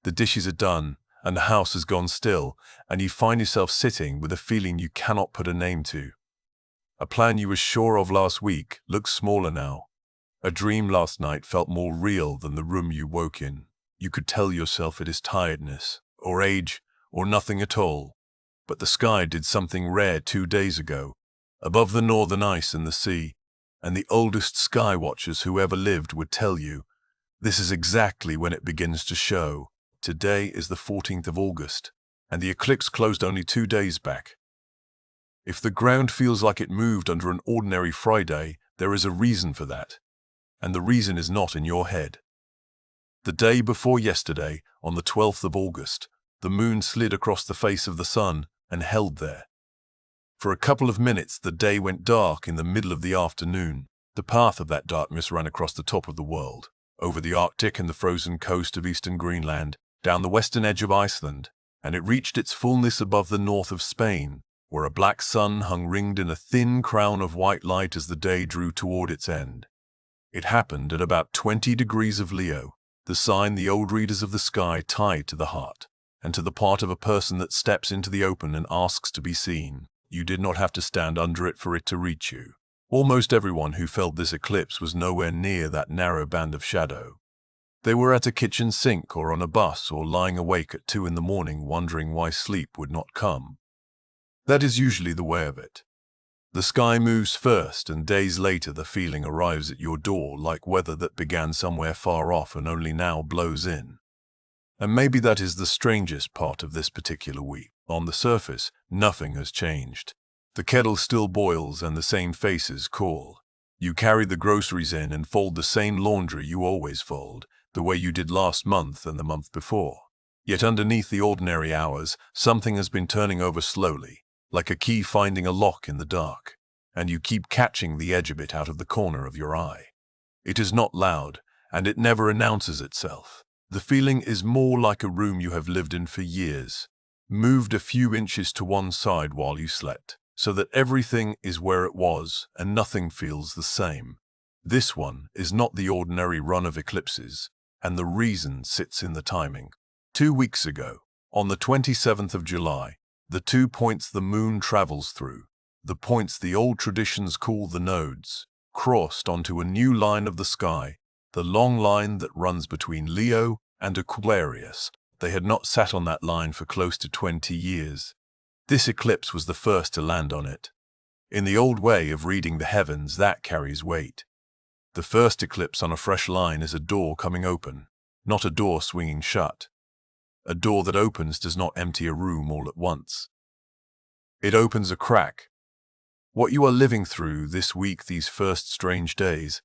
The dishes are done, and the house has gone still, and you find yourself sitting with a feeling you cannot put a name to. A plan you were sure of last week looks smaller now. A dream last night felt more real than the room you woke in. You could tell yourself it is tiredness, or age, or nothing at all. But the sky did something rare 2 days ago, above the northern ice and the sea, and the oldest sky watchers who ever lived would tell you, this is exactly when it begins to show. Today is the 14th of August, and the eclipse closed only 2 days back. If the ground feels like it moved under an ordinary Friday, there is a reason for that, and the reason is not in your head. The day before yesterday, on the 12th of August, the moon slid across the face of the sun and held there. For a couple of minutes, the day went dark in the middle of the afternoon. The path of that darkness ran across the top of the world, over the Arctic and the frozen coast of eastern Greenland, down the western edge of Iceland, and it reached its fullness above the north of Spain, where a black sun hung ringed in a thin crown of white light as the day drew toward its end. It happened at about 20 degrees of Leo, the sign the old readers of the sky tied to the heart, and to the part of a person that steps into the open and asks to be seen. You did not have to stand under it for it to reach you. Almost everyone who felt this eclipse was nowhere near that narrow band of shadow. They were at a kitchen sink or on a bus or lying awake at 2 in the morning wondering why sleep would not come. That is usually the way of it. The sky moves first, and days later the feeling arrives at your door like weather that began somewhere far off and only now blows in. And maybe that is the strangest part of this particular week. On the surface, nothing has changed. The kettle still boils and the same faces call. You carry the groceries in and fold the same laundry you always fold, the way you did last month and the month before. Yet underneath the ordinary hours, something has been turning over slowly, like a key finding a lock in the dark, and you keep catching the edge of it out of the corner of your eye. It is not loud, and it never announces itself. The feeling is more like a room you have lived in for years, moved a few inches to one side while you slept, so that everything is where it was and nothing feels the same. This one is not the ordinary run of eclipses, and the reason sits in the timing. 2 weeks ago, on the 27th of July, the 2 points the moon travels through, the points the old traditions call the nodes, crossed onto a new line of the sky, the long line that runs between Leo and Aquarius. They had not sat on that line for close to 20 years. This eclipse was the first to land on it. In the old way of reading the heavens, that carries weight. The first eclipse on a fresh line is a door coming open, not a door swinging shut. A door that opens does not empty a room all at once. It opens a crack. What you are living through this week, these first strange days,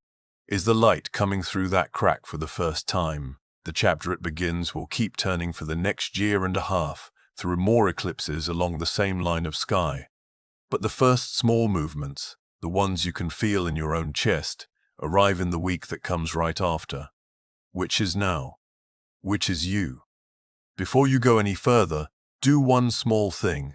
is the light coming through that crack for the first time. The chapter it begins will keep turning for the next year and a half through more eclipses along the same line of sky. But the first small movements, the ones you can feel in your own chest, arrive in the week that comes right after. Which is now? Which is you? Before you go any further, do one small thing.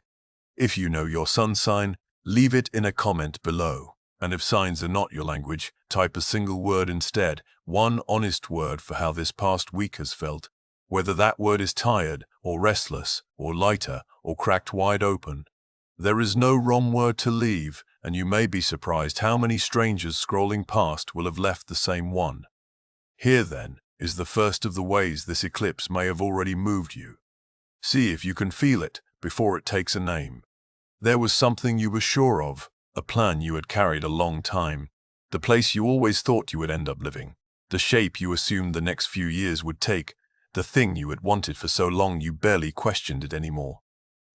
If you know your sun sign, leave it in a comment below. And if signs are not your language, type a single word instead, one honest word for how this past week has felt. Whether that word is tired, or restless, or lighter, or cracked wide open. There is no wrong word to leave, and you may be surprised how many strangers scrolling past will have left the same one. Here, then, is the first of the ways this eclipse may have already moved you. See if you can feel it before it takes a name. There was something you were sure of, a plan you had carried a long time, the place you always thought you would end up living, the shape you assumed the next few years would take, the thing you had wanted for so long you barely questioned it anymore.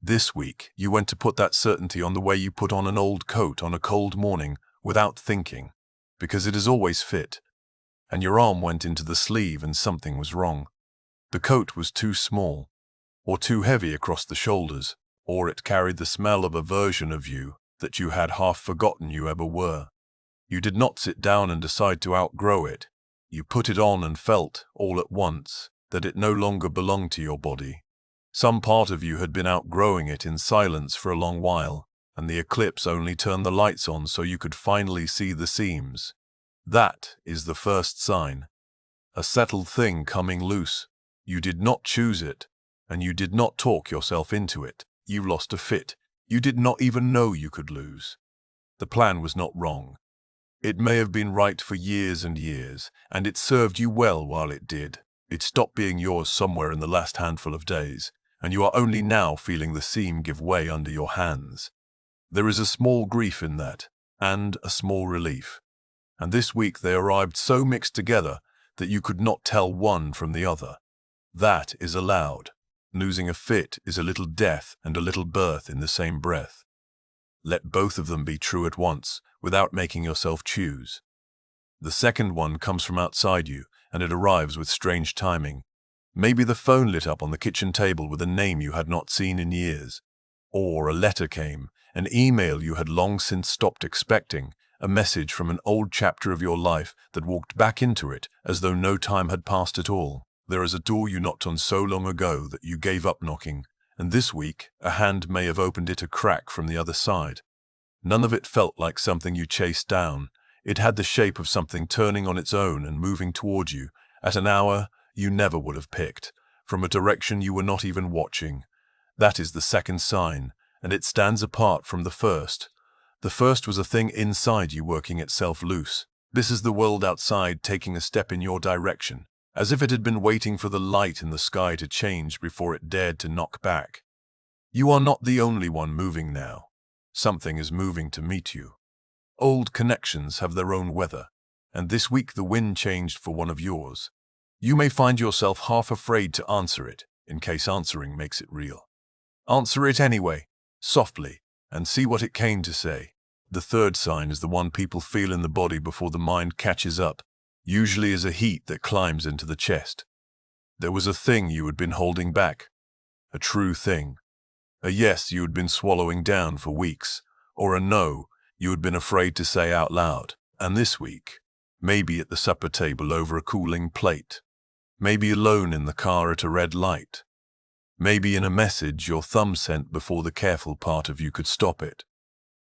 This week, you went to put that certainty on the way you put on an old coat on a cold morning without thinking, because it has always fit. And your arm went into the sleeve and something was wrong. The coat was too small, or too heavy across the shoulders, or it carried the smell of a version of you that you had half forgotten you ever were. You did not sit down and decide to outgrow it. You put it on and felt, all at once, that it no longer belonged to your body. Some part of you had been outgrowing it in silence for a long while, and the eclipse only turned the lights on so you could finally see the seams. That is the first sign. A settled thing coming loose. You did not choose it, and you did not talk yourself into it. You lost a fit you did not even know you could lose. The plan was not wrong. It may have been right for years and years, and it served you well while it did. It stopped being yours somewhere in the last handful of days, and you are only now feeling the seam give way under your hands. There is a small grief in that, and a small relief. And this week they arrived so mixed together that you could not tell one from the other. That is allowed. Losing a fit is a little death and a little birth in the same breath. Let both of them be true at once, without making yourself choose. The second one comes from outside you, and it arrives with strange timing. Maybe the phone lit up on the kitchen table with a name you had not seen in years. Or a letter came, an email you had long since stopped expecting, a message from an old chapter of your life that walked back into it as though no time had passed at all. There is a door you knocked on so long ago that you gave up knocking, and this week a hand may have opened it a crack from the other side. None of it felt like something you chased down. It had the shape of something turning on its own and moving toward you, at an hour you never would have picked, from a direction you were not even watching. That is the second sign, and it stands apart from the first. The first was a thing inside you working itself loose. This is the world outside taking a step in your direction, as if it had been waiting for the light in the sky to change before it dared to knock back. You are not the only one moving now. Something is moving to meet you. Old connections have their own weather, and this week the wind changed for one of yours. You may find yourself half afraid to answer it, in case answering makes it real. Answer it anyway, softly, and see what it came to say. The third sign is the one people feel in the body before the mind catches up, usually as a heat that climbs into the chest. There was a thing you had been holding back, a true thing. A yes you had been swallowing down for weeks, or a no you had been afraid to say out loud. And this week, maybe at the supper table over a cooling plate, maybe alone in the car at a red light, maybe in a message your thumb sent before the careful part of you could stop it.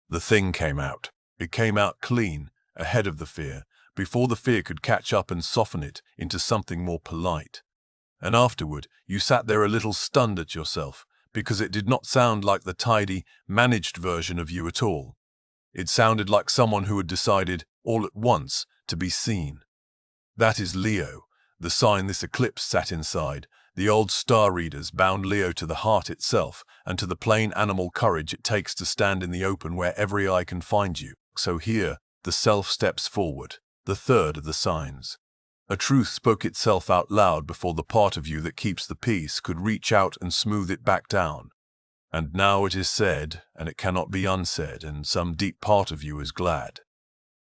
The thing came out. It came out clean, ahead of the fear, before the fear could catch up and soften it into something more polite. And afterward, you sat there a little stunned at yourself, because it did not sound like the tidy, managed version of you at all. It sounded like someone who had decided, all at once, to be seen. That is Leo, the sign this eclipse sat inside. The old star readers bound Leo to the heart itself and to the plain animal courage it takes to stand in the open where every eye can find you. So here, the self steps forward, the third of the signs. A truth spoke itself out loud before the part of you that keeps the peace could reach out and smooth it back down. And now it is said, and it cannot be unsaid, and some deep part of you is glad.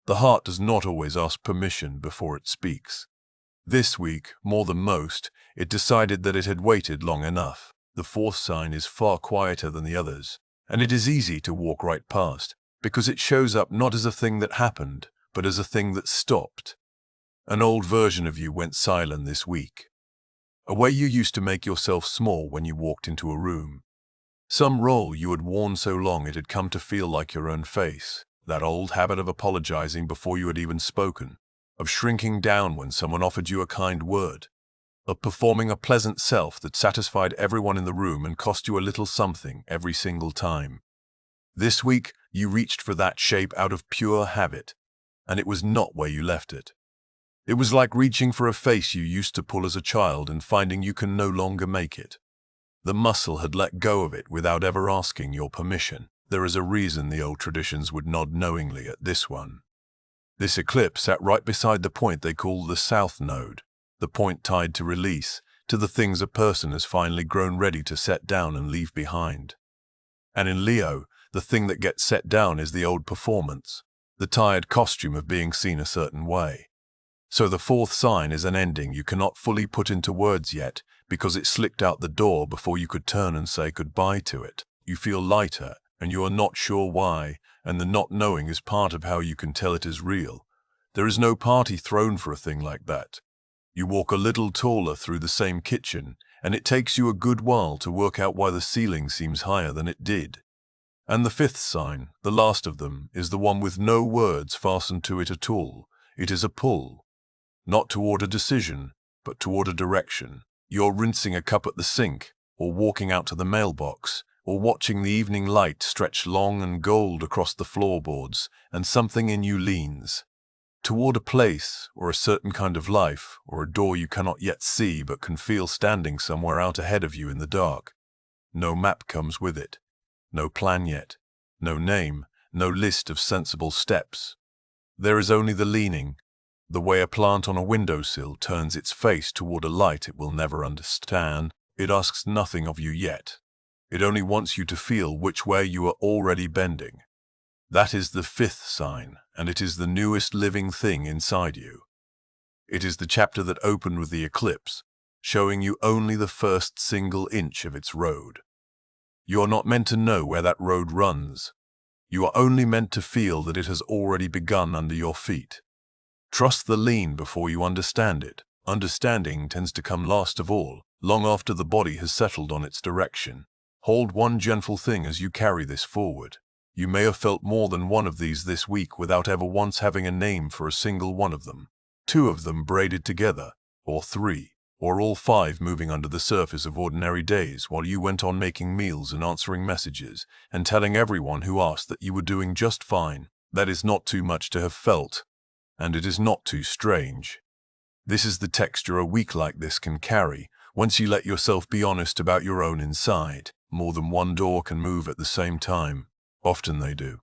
The heart does not always ask permission before it speaks. This week, more than most, it decided that it had waited long enough. The fourth sign is far quieter than the others, and it is easy to walk right past, because it shows up not as a thing that happened, but as a thing that stopped. An old version of you went silent this week. A way you used to make yourself small when you walked into a room. Some role you had worn so long it had come to feel like your own face. That old habit of apologizing before you had even spoken, of shrinking down when someone offered you a kind word, of performing a pleasant self that satisfied everyone in the room and cost you a little something every single time. This week, you reached for that shape out of pure habit, and it was not where you left it. It was like reaching for a face you used to pull as a child and finding you can no longer make it. The muscle had let go of it without ever asking your permission. There is a reason the old traditions would nod knowingly at this one. This eclipse sat right beside the point they call the South Node, the point tied to release, to the things a person has finally grown ready to set down and leave behind. And in Leo, the thing that gets set down is the old performance, the tired costume of being seen a certain way. So the fourth sign is an ending you cannot fully put into words yet because it slipped out the door before you could turn and say goodbye to it. You feel lighter, and you are not sure why, and the not knowing is part of how you can tell it is real. There is no party thrown for a thing like that. You walk a little taller through the same kitchen, and it takes you a good while to work out why the ceiling seems higher than it did. And the fifth sign, the last of them, is the one with no words fastened to it at all. It is a pull. Not toward a decision, but toward a direction. You're rinsing a cup at the sink, or walking out to the mailbox, or watching the evening light stretch long and gold across the floorboards, and something in you leans toward a place, or a certain kind of life, or a door you cannot yet see but can feel standing somewhere out ahead of you in the dark. No map comes with it. No plan yet. No name. No list of sensible steps. There is only the leaning, the way a plant on a windowsill turns its face toward a light it will never understand. It asks nothing of you yet. It only wants you to feel which way you are already bending. That is the fifth sign, and it is the newest living thing inside you. It is the chapter that opened with the eclipse, showing you only the first single inch of its road. You are not meant to know where that road runs. You are only meant to feel that it has already begun under your feet. Trust the lean before you understand it. Understanding tends to come last of all, long after the body has settled on its direction. Hold one gentle thing as you carry this forward. You may have felt more than one of these this week without ever once having a name for a single one of them. 2 of them braided together, or 3, or all 5 moving under the surface of ordinary days while you went on making meals and answering messages and telling everyone who asked that you were doing just fine. That is not too much to have felt, and it is not too strange. This is the texture a week like this can carry, once you let yourself be honest about your own inside. More than one door can move at the same time. Often they do.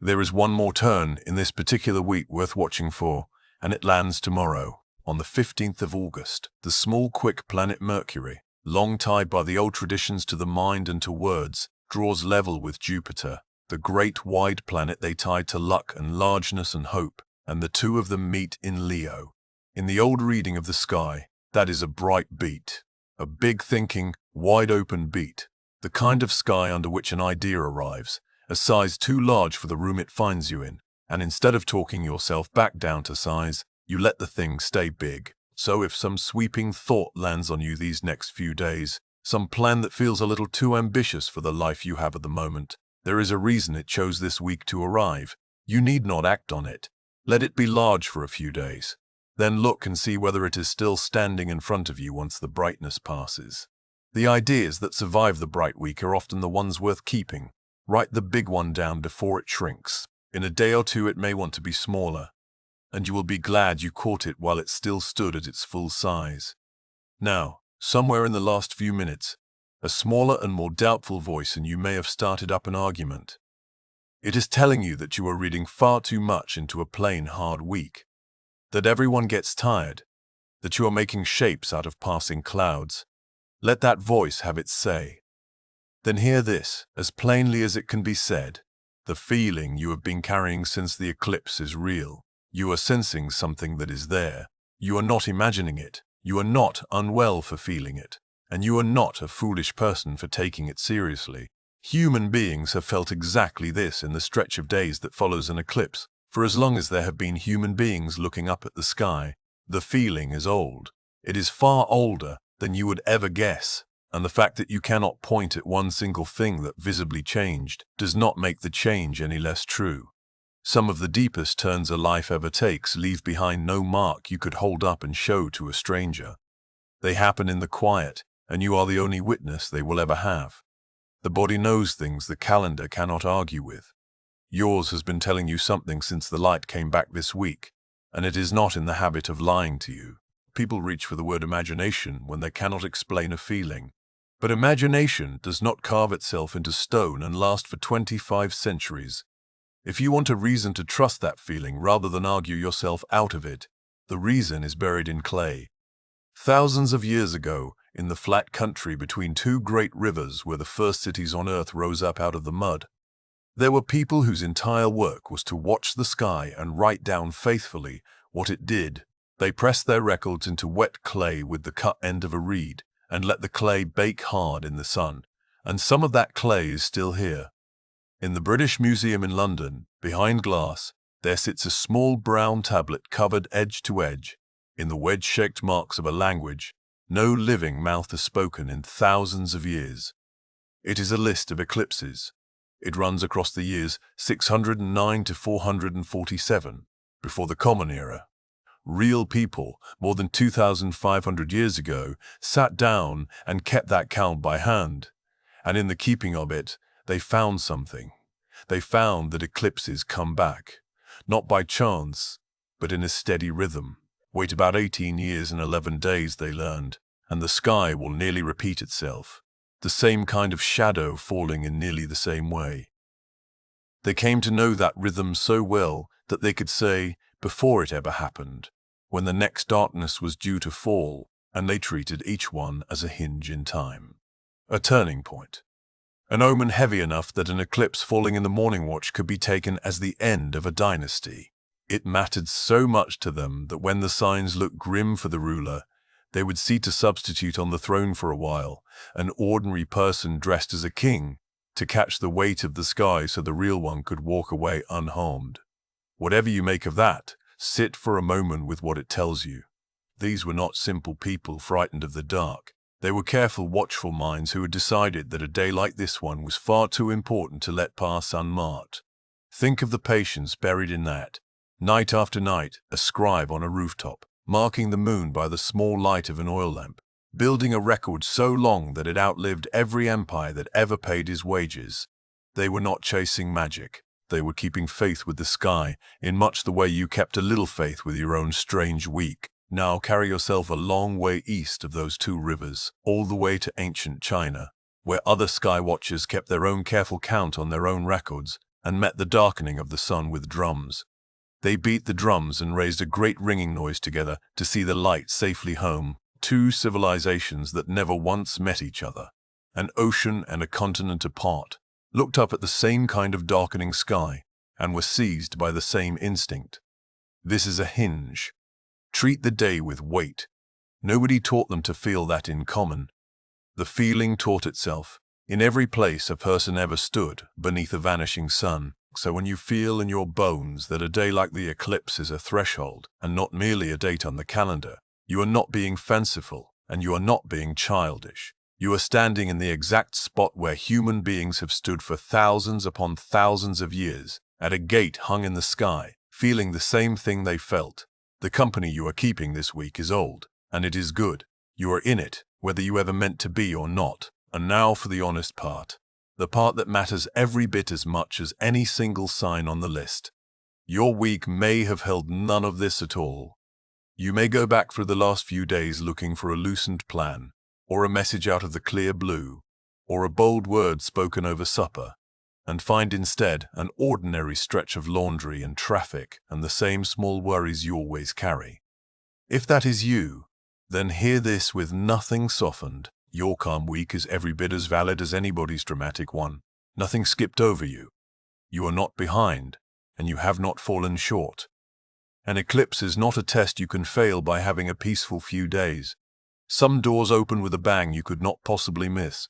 There is one more turn in this particular week worth watching for, and it lands tomorrow, on the 15th of August. The small, quick planet Mercury, long tied by the old traditions to the mind and to words, draws level with Jupiter, the great wide planet they tied to luck and largeness and hope, and the 2 of them meet in Leo. In the old reading of the sky, that is a bright beat, a big thinking, wide-open beat, the kind of sky under which an idea arrives, a size too large for the room it finds you in, and instead of talking yourself back down to size, you let the thing stay big. So if some sweeping thought lands on you these next few days, some plan that feels a little too ambitious for the life you have at the moment, there is a reason it chose this week to arrive. You need not act on it. Let it be large for a few days. Then look and see whether it is still standing in front of you once the brightness passes. The ideas that survive the bright week are often the ones worth keeping. Write the big one down before it shrinks. In a day or 2 it may want to be smaller, and you will be glad you caught it while it still stood at its full size. Now, somewhere in the last few minutes, a smaller and more doubtful voice and you may have started up an argument. It is telling you that you are reading far too much into a plain, hard week, that everyone gets tired, that you are making shapes out of passing clouds. Let that voice have its say. Then hear this, as plainly as it can be said. The feeling you have been carrying since the eclipse is real. You are sensing something that is there. You are not imagining it. You are not unwell for feeling it. And you are not a foolish person for taking it seriously. Human beings have felt exactly this in the stretch of days that follows an eclipse. For as long as there have been human beings looking up at the sky, the feeling is old. It is far older than you would ever guess. And the fact that you cannot point at one single thing that visibly changed does not make the change any less true. Some of the deepest turns a life ever takes leave behind no mark you could hold up and show to a stranger. They happen in the quiet, and you are the only witness they will ever have. The body knows things the calendar cannot argue with. Yours has been telling you something since the light came back this week, and it is not in the habit of lying to you. People reach for the word imagination when they cannot explain a feeling. But imagination does not carve itself into stone and last for 25 centuries. If you want a reason to trust that feeling rather than argue yourself out of it, the reason is buried in clay. Thousands of years ago, in the flat country between 2 great rivers where the first cities on earth rose up out of the mud, there were people whose entire work was to watch the sky and write down faithfully what it did. They pressed their records into wet clay with the cut end of a reed, and let the clay bake hard in the sun, and some of that clay is still here. In the British Museum in London, behind glass, there sits a small brown tablet covered edge to edge, in the wedge-shaped marks of a language no living mouth has spoken in thousands of years. It is a list of eclipses. It runs across the years 609 to 447, before the Common Era. Real people, more than 2,500 years ago, sat down and kept that count by hand. And in the keeping of it, they found something. They found that eclipses come back, not by chance, but in a steady rhythm. Wait about 18 years and 11 days, they learned, and the sky will nearly repeat itself. The same kind of shadow falling in nearly the same way. They came to know that rhythm so well that they could say, before it ever happened, when the next darkness was due to fall, and they treated each one as a hinge in time. A turning point. An omen heavy enough that an eclipse falling in the morning watch could be taken as the end of a dynasty. It mattered so much to them that when the signs looked grim for the ruler, they would see to substitute on the throne for a while, an ordinary person dressed as a king, to catch the weight of the sky so the real one could walk away unharmed. Whatever you make of that, sit for a moment with what it tells you. These were not simple people frightened of the dark. They were careful, watchful minds who had decided that a day like this one was far too important to let pass unmarked. Think of the patience buried in that. Night after night, a scribe on a rooftop, marking the moon by the small light of an oil lamp, building a record so long that it outlived every empire that ever paid his wages. They were not chasing magic. They were keeping faith with the sky, in much the way you kept a little faith with your own strange week. Now carry yourself a long way east of those two rivers, all the way to ancient China, where other sky watchers kept their own careful count on their own records and met the darkening of the sun with drums. They beat the drums and raised a great ringing noise together to see the light safely home. Two civilizations that never once met each other, an ocean and a continent apart, looked up at the same kind of darkening sky and were seized by the same instinct. This is a hinge. Treat the day with weight. Nobody taught them to feel that in common. The feeling taught itself. In every place a person ever stood, beneath a vanishing sun. So when you feel in your bones that a day like the eclipse is a threshold, and not merely a date on the calendar, you are not being fanciful, and you are not being childish. You are standing in the exact spot where human beings have stood for thousands upon thousands of years, at a gate hung in the sky, feeling the same thing they felt. The company you are keeping this week is old, and it is good. You are in it, whether you ever meant to be or not. And now for the honest part. The part that matters every bit as much as any single sign on the list. Your week may have held none of this at all. You may go back through the last few days looking for a loosened plan, or a message out of the clear blue, or a bold word spoken over supper, and find instead an ordinary stretch of laundry and traffic and the same small worries you always carry. If that is you, then hear this with nothing softened. Your calm week is every bit as valid as anybody's dramatic one. Nothing skipped over you. You are not behind, and you have not fallen short. An eclipse is not a test you can fail by having a peaceful few days. Some doors open with a bang you could not possibly miss,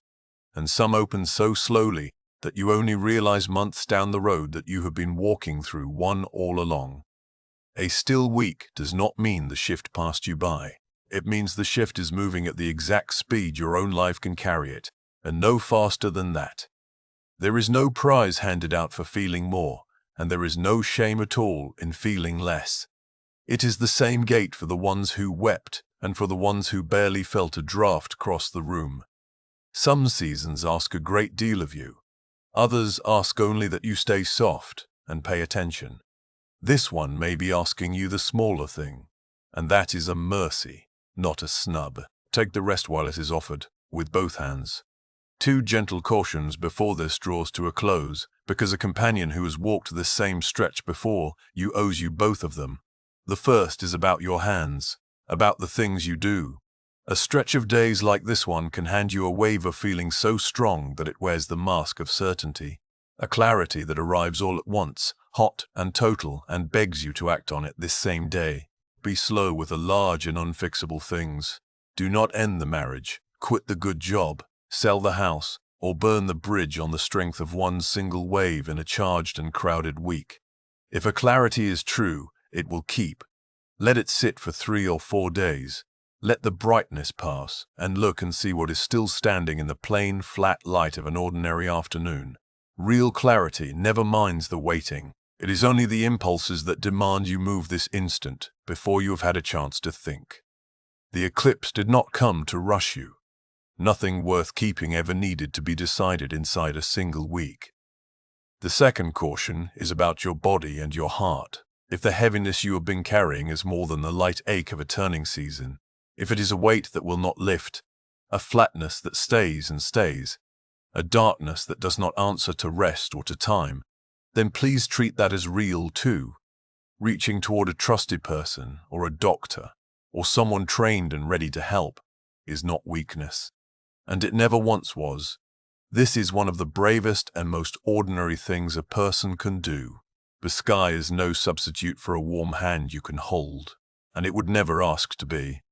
and some open so slowly that you only realize months down the road that you have been walking through one all along. A still week does not mean the shift passed you by. It means the shift is moving at the exact speed your own life can carry it, and no faster than that. There is no prize handed out for feeling more, and there is no shame at all in feeling less. It is the same gate for the ones who wept and for the ones who barely felt a draft cross the room. Some seasons ask a great deal of you. Others ask only that you stay soft and pay attention. This one may be asking you the smaller thing, and that is a mercy, not a snub. Take the rest while it is offered, with both hands. Two gentle cautions before this draws to a close, because a companion who has walked this same stretch before you owes you both of them. The first is about your hands, about the things you do. A stretch of days like this one can hand you a wave of feeling so strong that it wears the mask of certainty, a clarity that arrives all at once, hot and total, and begs you to act on it this same day. Be slow with the large and unfixable things. Do not end the marriage, quit the good job, sell the house, or burn the bridge on the strength of one single wave in a charged and crowded week. If a clarity is true, it will keep. Let it sit for 3 or 4 days. Let the brightness pass, and look and see what is still standing in the plain, flat light of an ordinary afternoon. Real clarity never minds the waiting. It is only the impulses that demand you move this instant before you have had a chance to think. The eclipse did not come to rush you. Nothing worth keeping ever needed to be decided inside a single week. The second caution is about your body and your heart. If the heaviness you have been carrying is more than the light ache of a turning season, if it is a weight that will not lift, a flatness that stays and stays, a darkness that does not answer to rest or to time, then please treat that as real too. Reaching toward a trusted person or a doctor or someone trained and ready to help is not weakness. And it never once was. This is one of the bravest and most ordinary things a person can do. The sky is no substitute for a warm hand you can hold, and it would never ask to be.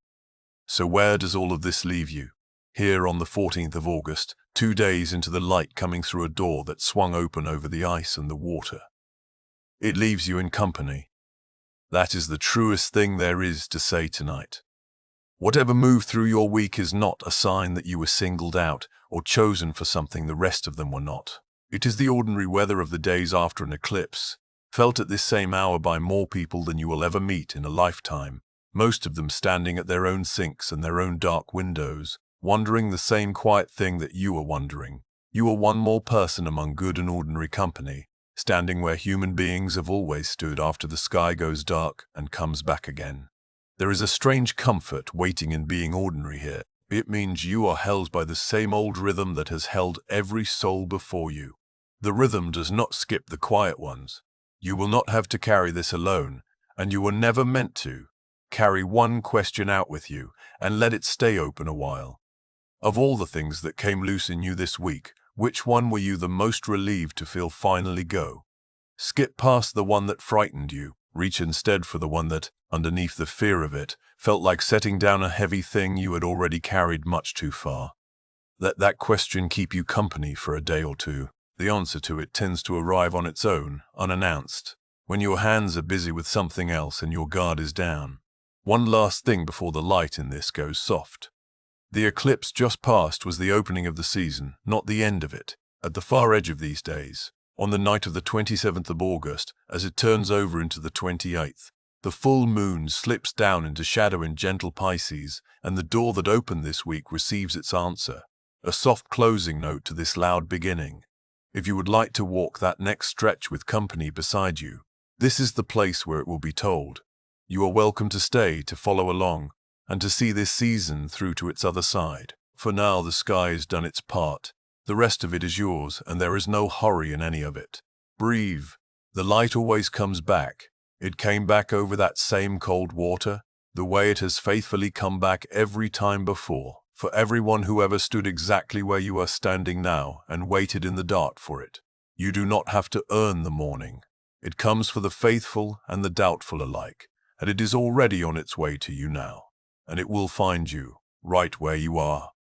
So where does all of this leave you? Here on the 14th of August, 2 days into the light coming through a door that swung open over the ice and the water. It leaves you in company. That is the truest thing there is to say tonight. Whatever moved through your week is not a sign that you were singled out or chosen for something the rest of them were not. It is the ordinary weather of the days after an eclipse, felt at this same hour by more people than you will ever meet in a lifetime, most of them standing at their own sinks and their own dark windows, wondering the same quiet thing that you are wondering. You are one more person among good and ordinary company, standing where human beings have always stood after the sky goes dark and comes back again. There is a strange comfort waiting in being ordinary here. It means you are held by the same old rhythm that has held every soul before you. The rhythm does not skip the quiet ones. You will not have to carry this alone, and you were never meant to. Carry one question out with you and let it stay open a while. Of all the things that came loose in you this week, which one were you the most relieved to feel finally go? Skip past the one that frightened you. Reach instead for the one that, underneath the fear of it, felt like setting down a heavy thing you had already carried much too far. Let that question keep you company for a day or two. The answer to it tends to arrive on its own, unannounced, when your hands are busy with something else and your guard is down. One last thing before the light in this goes soft. The eclipse just past was the opening of the season, not the end of it. At the far edge of these days, on the night of the 27th of August, as it turns over into the 28th, the full moon slips down into shadow in gentle Pisces, and the door that opened this week receives its answer, a soft closing note to this loud beginning. If you would like to walk that next stretch with company beside you, this is the place where it will be told. You are welcome to stay, to follow along, and to see this season through to its other side. For now the sky has done its part. The rest of it is yours, and there is no hurry in any of it. Breathe. The light always comes back. It came back over that same cold water, the way it has faithfully come back every time before, for everyone who ever stood exactly where you are standing now and waited in the dark for it. You do not have to earn the morning. It comes for the faithful and the doubtful alike, and it is already on its way to you now, and it will find you right where you are.